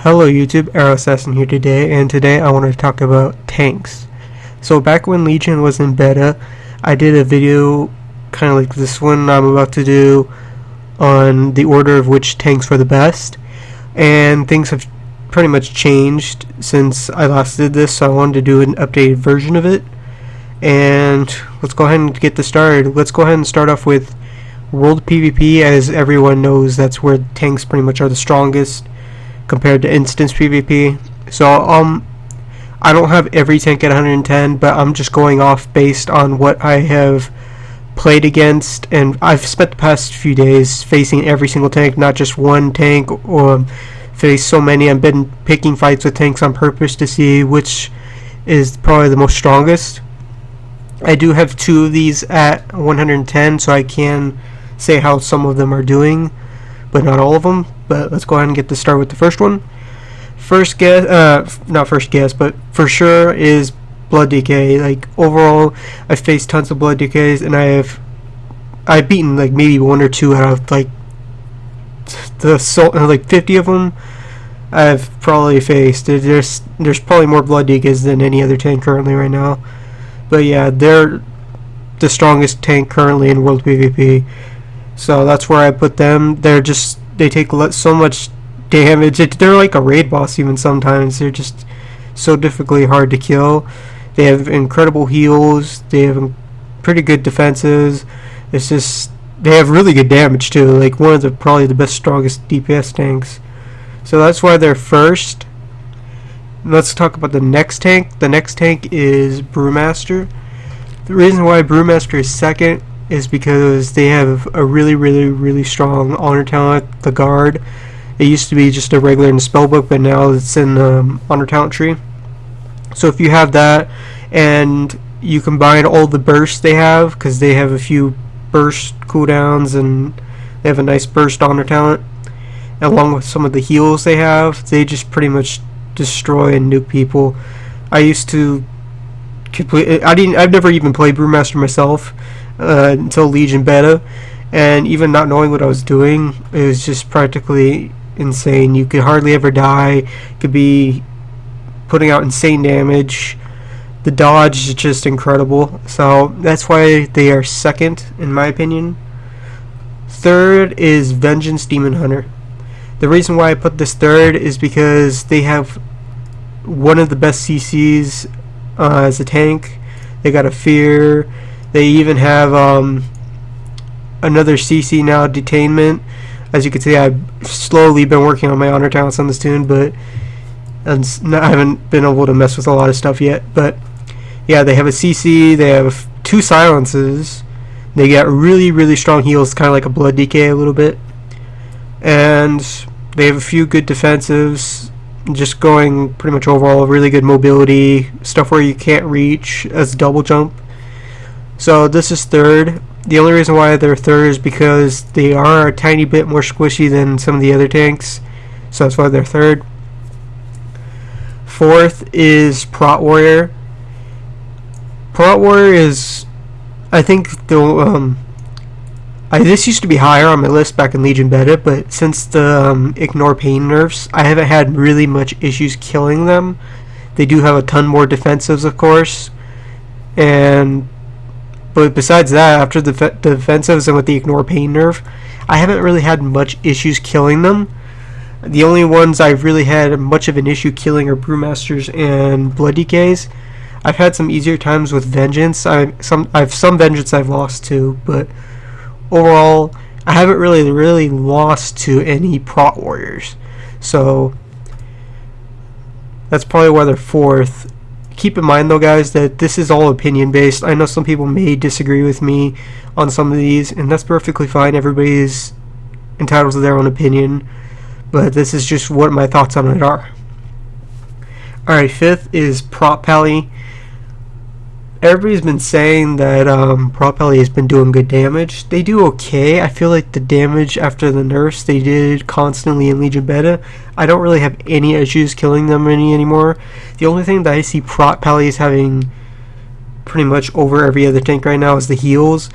Hello YouTube, Arrow Assassin here today, and today I want to talk about tanks. So back when Legion was in beta, I did a video kind of like this one I'm about to do on the order of which tanks were the best, and things have pretty much changed since I last did this, so I wanted to do an updated version of it. And let's go ahead and get this started. Let's go ahead and start off with World PvP. As everyone knows, that's where tanks pretty much are the strongest compared to instance PvP. So I don't have every tank at 110, but I'm just going off based on what I have played against, and I've spent the past few days facing every single tank, not just one tank or faced so many. I've been picking fights with tanks on purpose to see which is probably the most strongest. I do have two of these at 110, so I can say how some of them are doing, but not all of them. But let's go ahead and get this started with the first one. First guess, not first guess, but for sure is Blood DK. Like overall, I've faced tons of Blood DKs, and I've beaten like maybe one or two out of like like 50 of them. I've probably faced. There's probably more Blood DKs than any other tank currently right now. But yeah, they're the strongest tank currently in World PvP. So that's where I put them. They take so much damage. They're like a raid boss even sometimes. They're just so difficultly hard to kill. They have incredible heals. They have pretty good defenses. It's just they have really good damage too. Like one of the probably the best, strongest DPS tanks. So that's why they're first. Let's talk about the next tank. The next tank is Brewmaster. The reason why Brewmaster is second is because they have a really strong honor talent, the guard. It used to be just a regular in the spellbook, but now it's in the honor talent tree. So if you have that and you combine all the bursts they have, because they have a few burst cooldowns and they have a nice burst honor talent, along with some of the heals they have, they just pretty much destroy and nuke people. I used to I've never even played Brewmaster myself until Legion beta, and even not knowing what I was doing, it was just practically insane. You could hardly ever die. Could be putting out insane damage. The dodge is just incredible. So that's why they are second in my opinion. Third is Vengeance Demon Hunter. The reason why I put this third is because they have one of the best CCs as a tank. They got a fear. They even have another CC now, Detainment. As you can see, I've slowly been working on my honor talents on this tune, but I haven't been able to mess with a lot of stuff yet. But yeah, they have a CC. They have two silences. They got really strong heals, kind of like a Blood DK a little bit. And they have a few good defensives, just going pretty much overall really good mobility, stuff where you can't reach as double jump. So this is third. The only reason why they're third is because they are a tiny bit more squishy than some of the other tanks, so that's why they're third. Fourth is Prot Warrior. Prot Warrior is, I think, this used to be higher on my list back in Legion beta, but since the ignore pain nerfs, I haven't had really much issues killing them. They do have a ton more defensives, of course, but besides that, after the defensives and with the ignore pain nerf, I haven't really had much issues killing them. The only ones I've really had much of an issue killing are Brewmasters and Blood DKs. I've had some easier times with Vengeance. I've some Vengeance I've lost to, but overall, I haven't really lost to any Prot Warriors. So that's probably why they're fourth. Keep in mind though, guys, that this is all opinion based. I know some people may disagree with me on some of these, and that's perfectly fine. Everybody's entitled to their own opinion, but this is just what my thoughts on it are. Alright, fifth is Prot Pally. Everybody's been saying that Prot Pally has been doing good damage. They do okay. I feel like the damage after the nerfs they did constantly in Legion beta, I don't really have any issues killing them anymore. The only thing that I see Prot Pally is having pretty much over every other tank right now is the heals.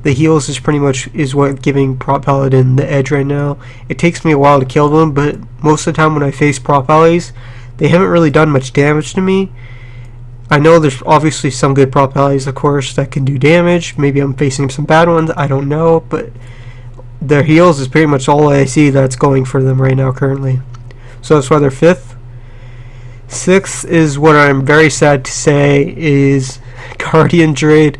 The heals is pretty much is what giving Prop Paladin the edge right now. It takes me a while to kill them, but most of the time when I face Prop Allies, they haven't really done much damage to me. I know there's obviously some good Prop Allies, of course, that can do damage. Maybe I'm facing some bad ones, I don't know, but their heals is pretty much all I see that's going for them right now currently. So that's why they're 5th. 6th is what I'm very sad to say is Guardian Druid.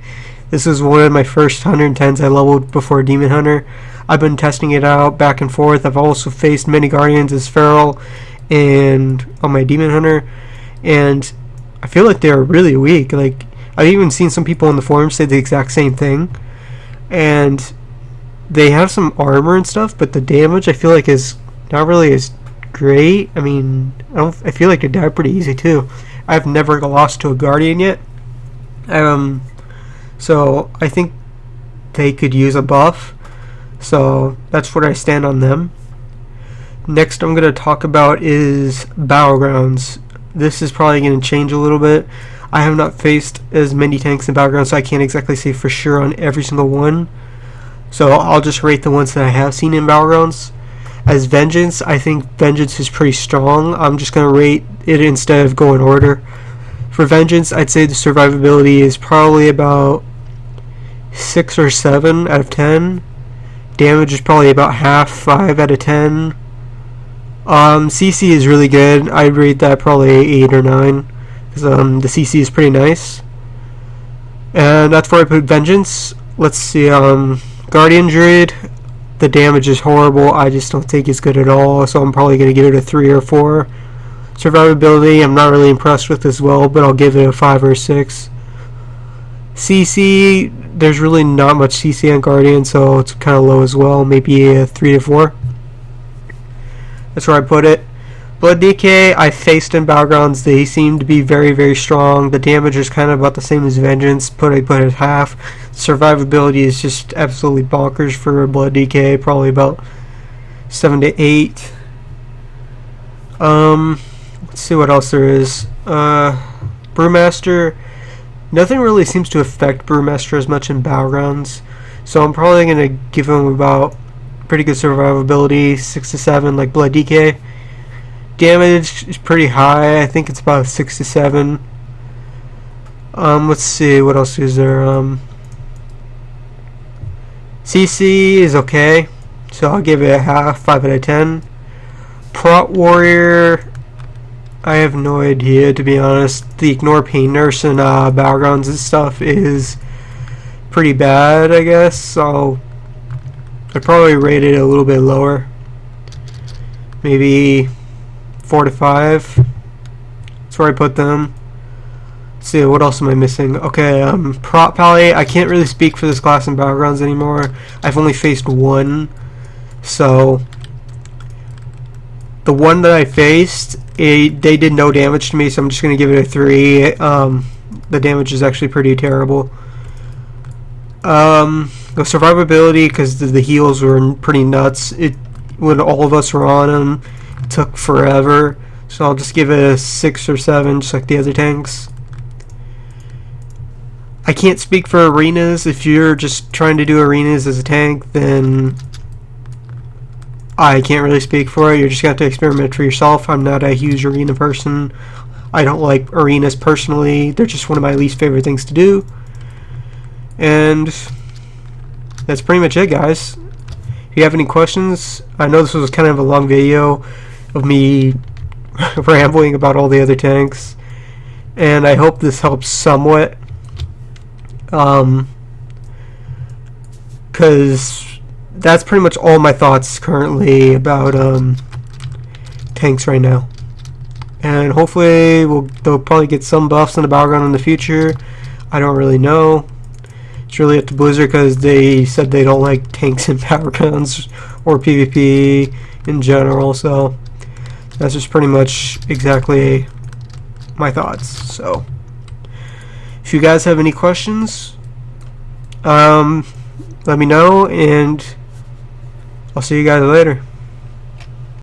This is one of my first 110s I leveled before Demon Hunter. I've been testing it out back and forth. I've also faced many Guardians as Feral and on my Demon Hunter, and I feel like they're really weak. Like, I've even seen some people on the forums say the exact same thing, and they have some armor and stuff, but the damage I feel like is not really as great. I mean, I feel like they die pretty easy too. I've never lost to a Guardian yet. So I think they could use a buff. So that's where I stand on them. Next I'm going to talk about is Battlegrounds. This is probably going to change a little bit. I have not faced as many tanks in Battlegrounds, so I can't exactly say for sure on every single one. So I'll just rate the ones that I have seen in Battlegrounds. As Vengeance, I think Vengeance is pretty strong. I'm just going to rate it instead of go in order. For Vengeance, I'd say the survivability is probably about 6 or 7 out of 10. Damage is probably about half, 5 out of 10. CC is really good. I'd rate that probably 8 or 9. Because the CC is pretty nice. And that's where I put Vengeance. Let's see, Guardian Druid. The damage is horrible. I just don't think it's good at all. So I'm probably going to give it a 3 or 4. Survivability, I'm not really impressed with as well, but I'll give it a 5 or 6. CC, there's really not much CC on Guardian, so it's kind of low as well. Maybe a 3 to 4. That's where I put it. Blood DK, I faced in Battlegrounds. They seem to be very, very strong. The damage is kind of about the same as Vengeance, but I put it half. Survivability is just absolutely bonkers for Blood DK, probably about 7 to 8. Let's see what else there is. Brewmaster, nothing really seems to affect Brewmaster as much in Battlegrounds, so I'm probably going to give him about pretty good survivability, 6 to 7 like Blood DK. Damage is pretty high. I think it's about 6 to 7. Let's see, what else is there? CC is okay, so I'll give it a half, 5 out of 10. Prot Warrior, I have no idea, to be honest. The Ignore Pain Nurse and Battlegrounds and stuff is pretty bad, I guess, so I'd probably rate it a little bit lower. Maybe 4 to 5. That's where I put them. Let's see, what else am I missing? Okay, Prop Pally, I can't really speak for this class in Battlegrounds anymore. I've only faced one, so the one that I faced, they did no damage to me, so I'm just going to give it a 3. The damage is actually pretty terrible. The survivability, because the heals were pretty nuts. When all of us were on them, it took forever, so I'll just give it a 6 or 7, just like the other tanks. I can't speak for arenas. If you're just trying to do arenas as a tank, then I can't really speak for it. You're just going to have to experiment for yourself. I'm not a huge arena person. I don't like arenas personally. They're just one of my least favorite things to do. And that's pretty much it, guys. If you have any questions, I know this was kind of a long video of me rambling about all the other tanks, and I hope this helps somewhat, because that's pretty much all my thoughts currently about tanks right now. And hopefully they'll probably get some buffs in the background in the future. I don't really know. It's really up to Blizzard, because they said they don't like tanks in Battlegrounds or PvP in general, so that's just pretty much exactly my thoughts. So if you guys have any questions, let me know, and I'll see you guys later.